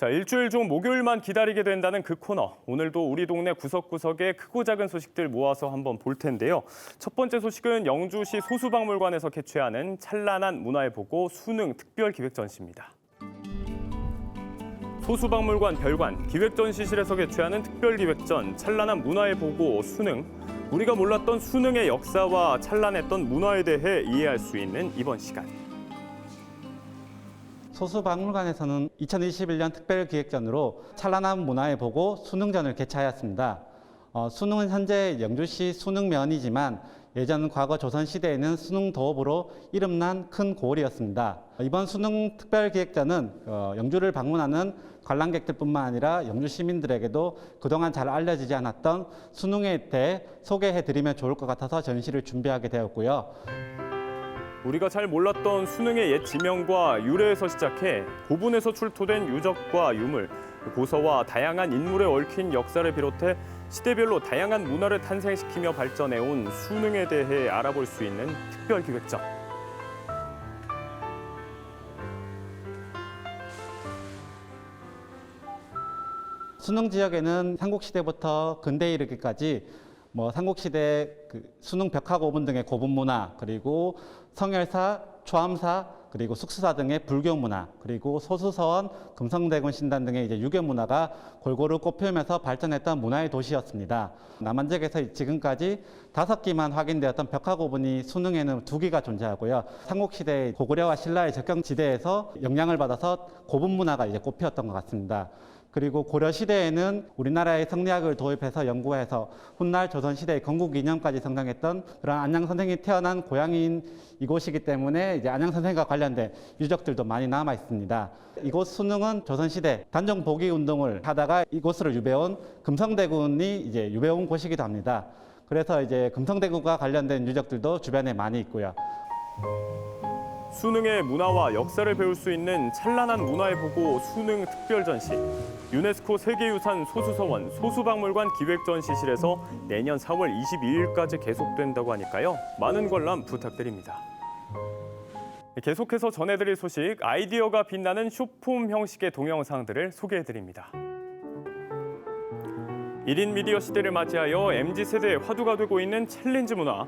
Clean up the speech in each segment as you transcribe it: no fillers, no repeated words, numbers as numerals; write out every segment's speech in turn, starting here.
자, 일주일 중 목요일만 기다리게 된다는 그 코너. 오늘도 우리 동네 구석구석의 크고 작은 소식들 모아서 한번 볼 텐데요. 첫 번째 소식은 영주시 소수박물관에서 개최하는 찬란한 문화의 보고 수능 특별 기획 전시입니다. 소수박물관 별관 기획전시실에서 개최하는 특별기획전 찬란한 문화의 보고 수능. 우리가 몰랐던 수능의 역사와 찬란했던 문화에 대해 이해할 수 있는 이번 시간. 소수박물관에서는 2021년 특별기획전으로 찬란한 문화의 보고 수능전을 개최하였습니다. 수능은 현재 영주시 수능면이지만 예전 과거 조선시대에는 수능 도읍으로 이름난 큰 고을이었습니다. 이번 수능 특별기획전은 영주를 방문하는 관람객들뿐만 아니라 영주 시민들에게도 그동안 잘 알려지지 않았던 수능에 대해 소개해드리면 좋을 것 같아서 전시를 준비하게 되었고요. 우리가 잘 몰랐던 수능의 옛 지명과 유래에서 시작해 고분에서 출토된 유적과 유물, 고서와 다양한 인물에 얽힌 역사를 비롯해 시대별로 다양한 문화를 탄생시키며 발전해온 수능에 대해 알아볼 수 있는 특별기획전. 수능 지역에는 삼국시대부터 근대에 이르기까지 삼국시대 수능 벽화고분 등의 고분 문화, 그리고 성열사, 초암사, 그리고 숙수사 등의 불교 문화, 그리고 소수서원, 금성대군 신단 등의 유교 문화가 골고루 꽃피우면서 발전했던 문화의 도시였습니다. 남한적에서 지금까지 5기만 확인되었던 벽화고분이 수능에는 2기가 존재하고요. 삼국시대 고구려와 신라의 접경지대에서 영향을 받아서 고분 문화가 꽃피웠던 것 같습니다. 그리고 고려시대에는 우리나라의 성리학을 도입해서 연구해서 훗날 조선시대의 건국이년까지 성장했던 그런 안양 선생이 태어난 고향인 이곳이기 때문에 안양 선생과 관련된 유적들도 많이 남아 있습니다. 이곳 수능은 조선시대 단종 복위 운동을 하다가 이곳으로 유배온 금성대군이 유배온 곳이기도 합니다. 그래서 금성대군과 관련된 유적들도 주변에 많이 있고요. 수능의 문화와 역사를 배울 수 있는 찬란한 문화의 보고 수능 특별전시. 유네스코 세계유산 소수서원 소수박물관 기획전시실에서 내년 4월 22일까지 계속된다고 하니까요. 많은 관람 부탁드립니다. 계속해서 전해드릴 소식, 아이디어가 빛나는 쇼폼 형식의 동영상들을 소개해드립니다. 1인 미디어 시대를 맞이하여 MZ세대의 화두가 되고 있는 챌린지 문화.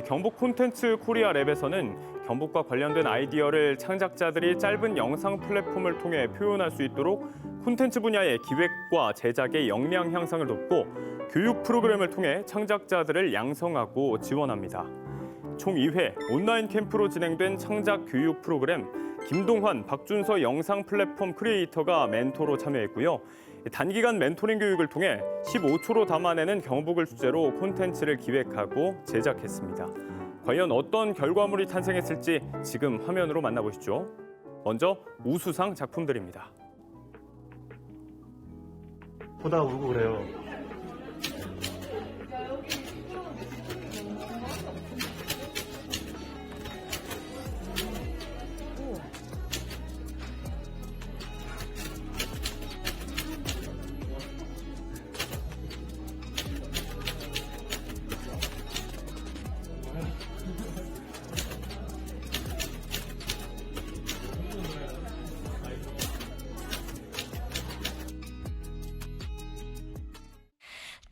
경북 콘텐츠 코리아 랩에서는 경북과 관련된 아이디어를 창작자들이 짧은 영상 플랫폼을 통해 표현할 수 있도록 콘텐츠 분야의 기획과 제작의 역량 향상을 돕고 교육 프로그램을 통해 창작자들을 양성하고 지원합니다. 총 2회 온라인 캠프로 진행된 창작 교육 프로그램, 김동환, 박준서 영상 플랫폼 크리에이터가 멘토로 참여했고요. 단기간 멘토링 교육을 통해 15초로 담아내는 경북을 주제로 콘텐츠를 기획하고 제작했습니다. 과연 어떤 결과물이 탄생했을지 지금 화면으로 만나보시죠. 먼저 우수상 작품들입니다. 보다 울고 그래요.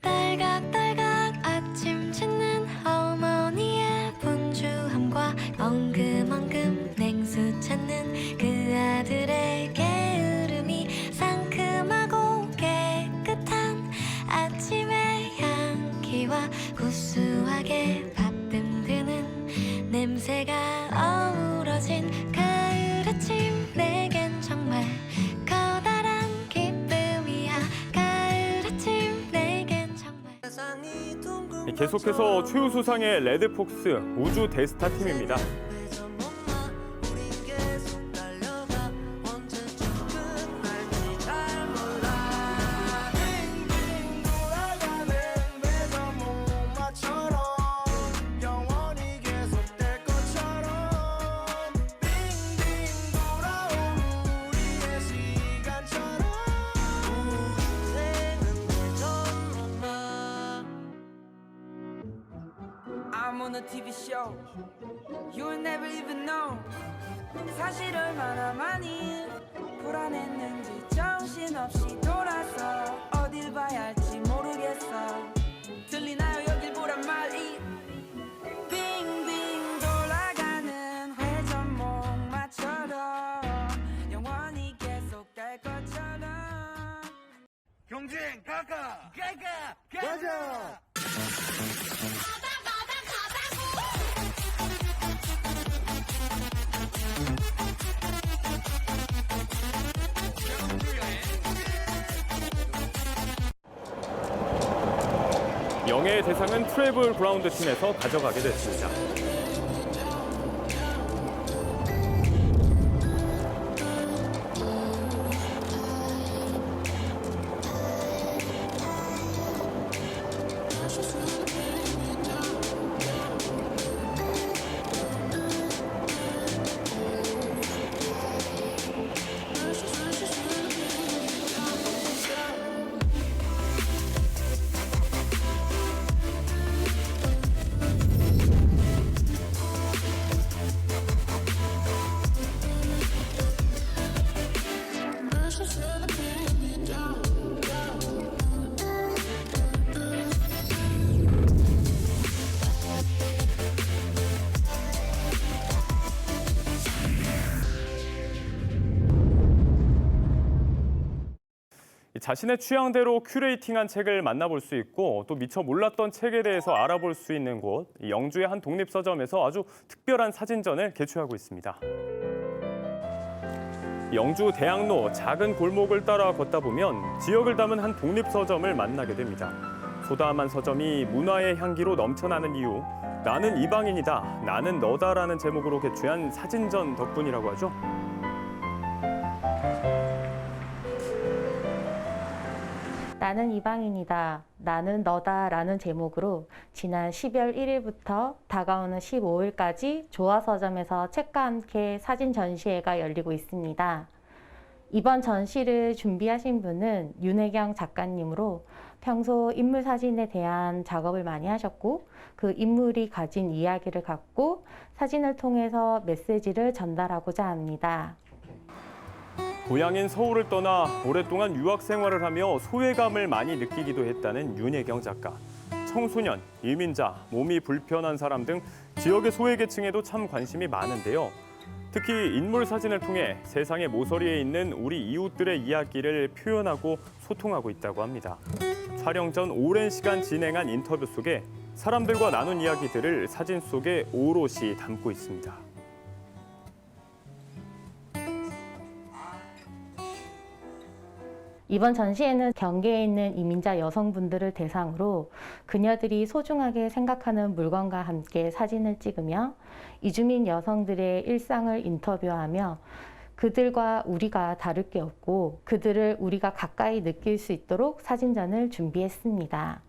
딸각딸각 아침 짓는 어머니의 분주함과 엉금엉금 냉수 찾는 그 아들의 게으름이 상큼하고 깨끗한 아침의 향기와 구수하게 밥듬 드는 냄새가 어우러진 가을 아침 내겐 정말 커다란 기쁨이야. 가을 아침 내겐 정말. 계속해서 최우수상의 레드폭스 우주 대스타 팀입니다. I'm on a TV show. You'll never even know. 사실 얼마나 많이 불안했는지 정신 경쟁 가가 가자. 영예의 대상은 트래블 그라운드 팀에서 가져가게 됐습니다. 자신의 취향대로 큐레이팅한 책을 만나볼 수 있고 또 미처 몰랐던 책에 대해서 알아볼 수 있는 곳, 영주의 한 독립서점에서 아주 특별한 사진전을 개최하고 있습니다. 영주 대학로 작은 골목을 따라 걷다 보면 지역을 담은 한 독립서점을 만나게 됩니다. 소담한 서점이 문화의 향기로 넘쳐나는 이유, 나는 이방인이다, 나는 너다라는 제목으로 개최한 사진전 덕분이라고 하죠. 나는 이방인이다, 나는 너다라는 제목으로 지난 12월 1일부터 다가오는 15일까지 조화서점에서 책과 함께 사진 전시회가 열리고 있습니다. 이번 전시를 준비하신 분은 윤혜경 작가님으로 평소 인물 사진에 대한 작업을 많이 하셨고 그 인물이 가진 이야기를 갖고 사진을 통해서 메시지를 전달하고자 합니다. 고향인 서울을 떠나 오랫동안 유학 생활을 하며 소외감을 많이 느끼기도 했다는 윤혜경 작가. 청소년, 이민자, 몸이 불편한 사람 등 지역의 소외계층에도 참 관심이 많은데요. 특히 인물 사진을 통해 세상의 모서리에 있는 우리 이웃들의 이야기를 표현하고 소통하고 있다고 합니다. 촬영 전 오랜 시간 진행한 인터뷰 속에 사람들과 나눈 이야기들을 사진 속에 오롯이 담고 있습니다. 이번 전시회는 경계에 있는 이민자 여성분들을 대상으로 그녀들이 소중하게 생각하는 물건과 함께 사진을 찍으며 이주민 여성들의 일상을 인터뷰하며 그들과 우리가 다를 게 없고 그들을 우리가 가까이 느낄 수 있도록 사진전을 준비했습니다.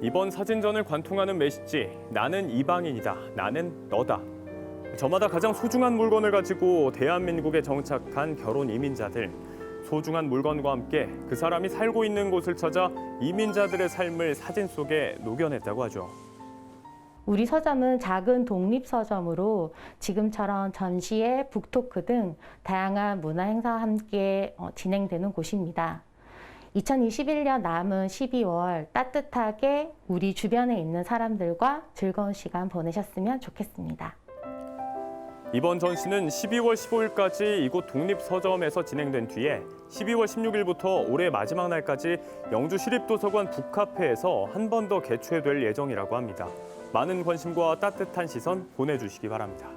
이번 사진전을 관통하는 메시지, 나는 이방인이다, 나는 너다. 저마다 가장 소중한 물건을 가지고 대한민국에 정착한 결혼 이민자들. 소중한 물건과 함께 그 사람이 살고 있는 곳을 찾아 이민자들의 삶을 사진 속에 녹여냈다고 하죠. 우리 서점은 작은 독립서점으로 지금처럼 전시회, 북토크 등 다양한 문화 행사와 함께 진행되는 곳입니다. 2021년 남은 12월 따뜻하게 우리 주변에 있는 사람들과 즐거운 시간 보내셨으면 좋겠습니다. 이번 전시는 12월 15일까지 이곳 독립서점에서 진행된 뒤에 12월 16일부터 올해 마지막 날까지 영주시립도서관 북카페에서 한 번 더 개최될 예정이라고 합니다. 많은 관심과 따뜻한 시선 보내주시기 바랍니다.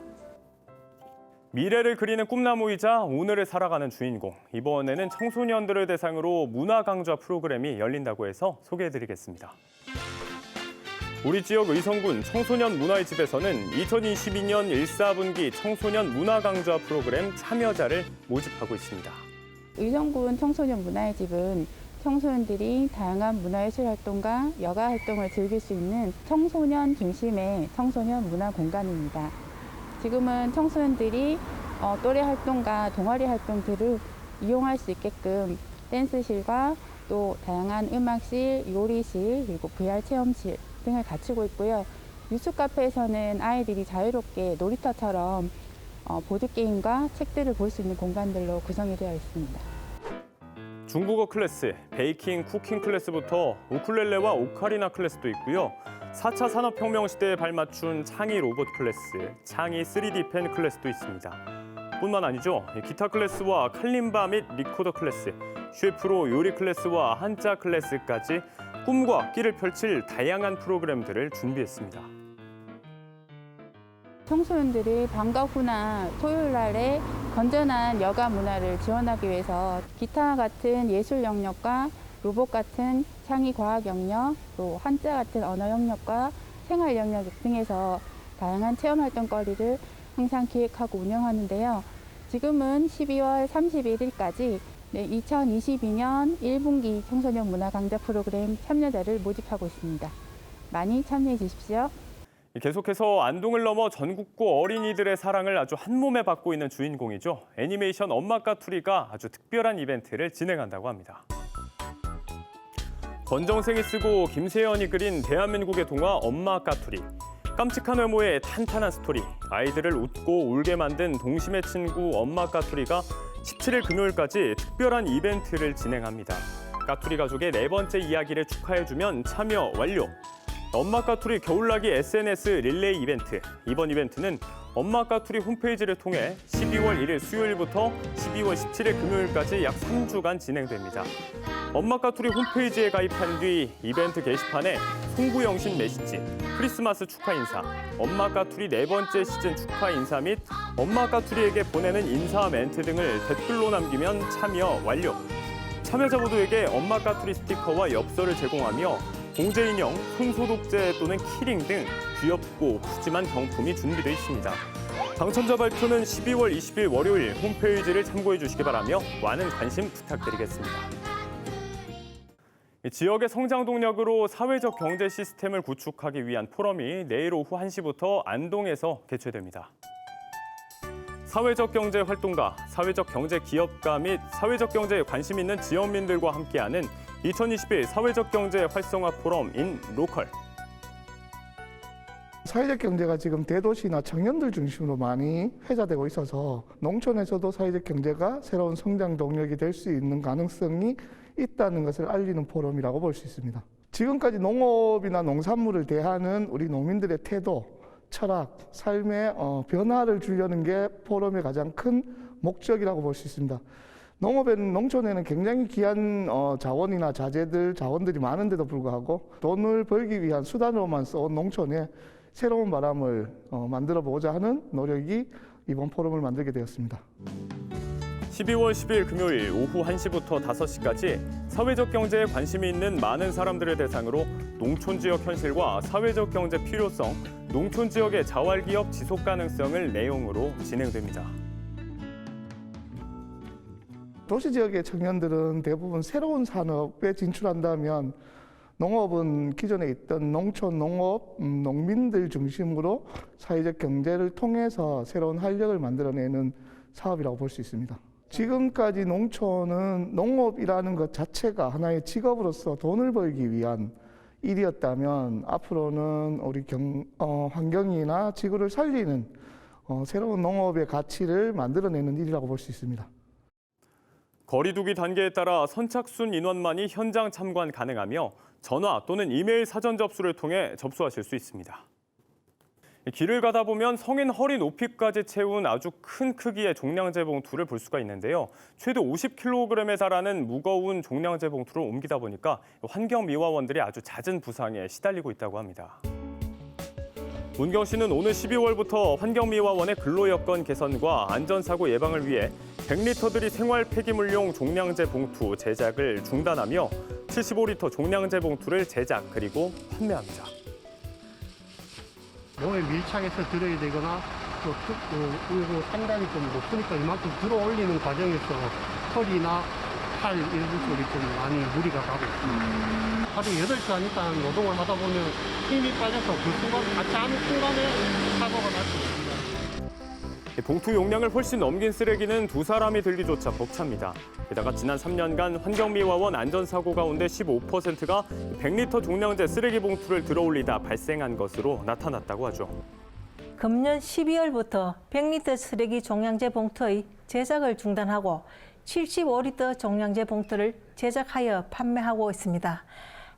미래를 그리는 꿈나무이자 오늘을 살아가는 주인공. 이번에는 청소년들을 대상으로 문화 강좌 프로그램이 열린다고 해서 소개해드리겠습니다. 우리 지역 의성군 청소년 문화의 집에서는 2022년 1, 4분기 청소년 문화 강좌 프로그램 참여자를 모집하고 있습니다. 의성군 청소년 문화의 집은 청소년들이 다양한 문화예술 활동과 여가 활동을 즐길 수 있는 청소년 중심의 청소년 문화 공간입니다. 지금은 청소년들이 또래 활동과 동아리 활동들을 이용할 수 있게끔 댄스실과 또 다양한 음악실, 요리실, 그리고 VR 체험실 등을 갖추고 있고요. 뉴스카페에서는 아이들이 자유롭게 놀이터처럼 보드게임과 책들을 볼 수 있는 공간들로 구성이 되어 있습니다. 중국어 클래스, 베이킹, 쿠킹 클래스부터 우쿨렐레와 오카리나 클래스도 있고요. 4차 산업혁명 시대에 발맞춘 창의 로봇 클래스, 창의 3D 펜 클래스도 있습니다. 뿐만 아니죠. 기타 클래스와 칼림바 및 리코더 클래스, 셰프로 요리 클래스와 한자 클래스까지 꿈과 끼를 펼칠 다양한 프로그램들을 준비했습니다. 청소년들이 방과 후나 토요일 날에 건전한 여가 문화를 지원하기 위해서 기타 같은 예술 영역과 로봇 같은 창의 과학 영역, 또 한자 같은 언어 영역과 생활 영역 등에서 다양한 체험 활동거리를 항상 기획하고 운영하는데요. 지금은 12월 31일까지 2022년 1분기 청소년 문화 강좌 프로그램 참여자를 모집하고 있습니다. 많이 참여해 주십시오. 계속해서 안동을 넘어 전국구 어린이들의 사랑을 아주 한 몸에 받고 있는 주인공이죠. 애니메이션 엄마 까투리가 아주 특별한 이벤트를 진행한다고 합니다. 권정생이 쓰고 김세연이 그린 대한민국의 동화 엄마 까투리. 깜찍한 외모에 탄탄한 스토리, 아이들을 웃고 울게 만든 동심의 친구 엄마 까투리가 17일 금요일까지 특별한 이벤트를 진행합니다. 까투리 가족의 4번째 이야기를 축하해주면 참여 완료. 엄마 까투리 겨울나기 SNS 릴레이 이벤트. 이번 이벤트는 엄마 까투리 홈페이지를 통해 12월 1일 수요일부터 12월 17일 금요일까지 약 3주간 진행됩니다. 엄마 까투리 홈페이지에 가입한 뒤 이벤트 게시판에 송구영신 메시지, 크리스마스 축하 인사, 엄마 까투리 4번째 시즌 축하 인사 및 엄마 까투리에게 보내는 인사 멘트 등을 댓글로 남기면 참여 완료. 참여자 모두에게 엄마 까투리 스티커와 엽서를 제공하며 공제인형, 손소독제 또는 키링 등 귀엽고 푸짐한 경품이 준비되어 있습니다. 당첨자 발표는 12월 20일 월요일 홈페이지를 참고해 주시기 바라며 많은 관심 부탁드리겠습니다. 지역의 성장 동력으로 사회적 경제 시스템을 구축하기 위한 포럼이 내일 오후 1시부터 안동에서 개최됩니다. 사회적 경제 활동가, 사회적 경제 기업가 및 사회적 경제에 관심 있는 지역민들과 함께하는 2021 사회적 경제 활성화 포럼 인 로컬. 사회적 경제가 지금 대도시나 청년들 중심으로 많이 회자되고 있어서 농촌에서도 사회적 경제가 새로운 성장 동력이 될 수 있는 가능성이 있다는 것을 알리는 포럼이라고 볼 수 있습니다. 지금까지 농업이나 농산물을 대하는 우리 농민들의 태도, 철학, 삶의 변화를 주려는 게 포럼의 가장 큰 목적이라고 볼 수 있습니다. 농촌에는 굉장히 귀한 자원이나 자원들이 많은데도 불구하고 돈을 벌기 위한 수단으로만 써온 농촌에 새로운 바람을 만들어 보고자 하는 노력이 이번 포럼을 만들게 되었습니다. 12월 10일 금요일 오후 1시부터 5시까지 사회적 경제에 관심이 있는 많은 사람들을 대상으로 농촌 지역 현실과 사회적 경제 필요성, 농촌 지역의 자활기업 지속 가능성을 내용으로 진행됩니다. 도시 지역의 청년들은 대부분 새로운 산업에 진출한다면 농업은 기존에 있던 농촌, 농업, 농민들 중심으로 사회적 경제를 통해서 새로운 활력을 만들어내는 사업이라고 볼 수 있습니다. 지금까지 농촌은 농업이라는 것 자체가 하나의 직업으로서 돈을 벌기 위한 일이었다면 앞으로는 우리 환경이나 지구를 살리는 새로운 농업의 가치를 만들어내는 일이라고 볼 수 있습니다. 거리두기 단계에 따라 선착순 인원만이 현장 참관 가능하며 전화 또는 이메일 사전 접수를 통해 접수하실 수 있습니다. 길을 가다 보면 성인 허리 높이까지 채운 아주 큰 크기의 종량제 봉투를 볼 수가 있는데요. 최대 50kg에 달하는 무거운 종량제 봉투를 옮기다 보니까 환경미화원들이 아주 잦은 부상에 시달리고 있다고 합니다. 문경시는 오늘 12월부터 환경미화원의 근로여건 개선과 안전사고 예방을 위해 100리터들이 생활 폐기물용 종량제 봉투 제작을 중단하며 75리터 종량제 봉투를 제작 그리고 판매합니다. 몸에 밀착해서 들어야 되거나 또 상단이 좀 높으니까 이만큼 들어 올리는 과정에서 털이나 팔 이런 쪽이 좀 많이 무리가 가고 있습니다. 하루 8시간 이상 노동을 하다 보면 힘이 빠져서 그 순간 같이 하는 순간에 사고가 날 수 있습니다. 봉투 용량을 훨씬 넘긴 쓰레기는 2사람이 들기조차 벅찹니다. 게다가 지난 3년간 환경미화원 안전사고 가운데 15%가 100리터 종량제 쓰레기 봉투를 들어올리다 발생한 것으로 나타났다고 하죠. 금년 12월부터 100리터 쓰레기 종량제 봉투의 제작을 중단하고 75리터 종량제 봉투를 제작하여 판매하고 있습니다.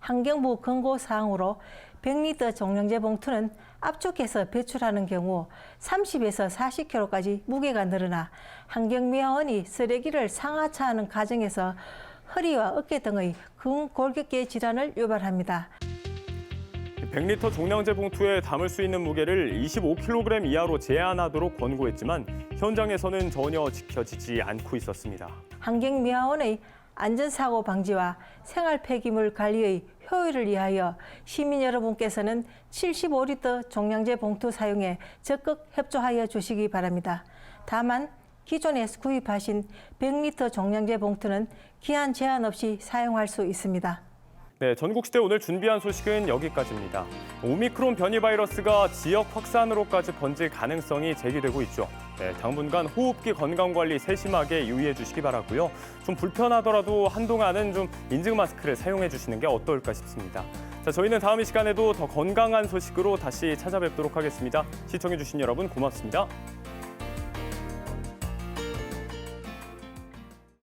환경부 권고사항으로 100리터 종량제 봉투는 압축해서 배출하는 경우 30에서 40kg까지 무게가 늘어나 환경미화원이 쓰레기를 상하차하는 과정에서 허리와 어깨 등의 근골격계 질환을 유발합니다. 100리터 종량제 봉투에 담을 수 있는 무게를 25kg 이하로 제한하도록 권고했지만 현장에서는 전혀 지켜지지 않고 있었습니다. 환경미화원의 안전사고 방지와 생활 폐기물 관리의 효율을 위하여 시민 여러분께서는 75리터 종량제 봉투 사용에 적극 협조하여 주시기 바랍니다. 다만 기존에서 구입하신 100리터 종량제 봉투는 기한 제한 없이 사용할 수 있습니다. 네, 전국시대 오늘 준비한 소식은 여기까지입니다. 오미크론 변이 바이러스가 지역 확산으로까지 번질 가능성이 제기되고 있죠. 네, 당분간 호흡기 건강관리 세심하게 유의해 주시기 바라고요. 좀 불편하더라도 한동안은 좀 인증 마스크를 사용해 주시는 게 어떨까 싶습니다. 자, 저희는 다음 이 시간에도 더 건강한 소식으로 다시 찾아뵙도록 하겠습니다. 시청해 주신 여러분 고맙습니다.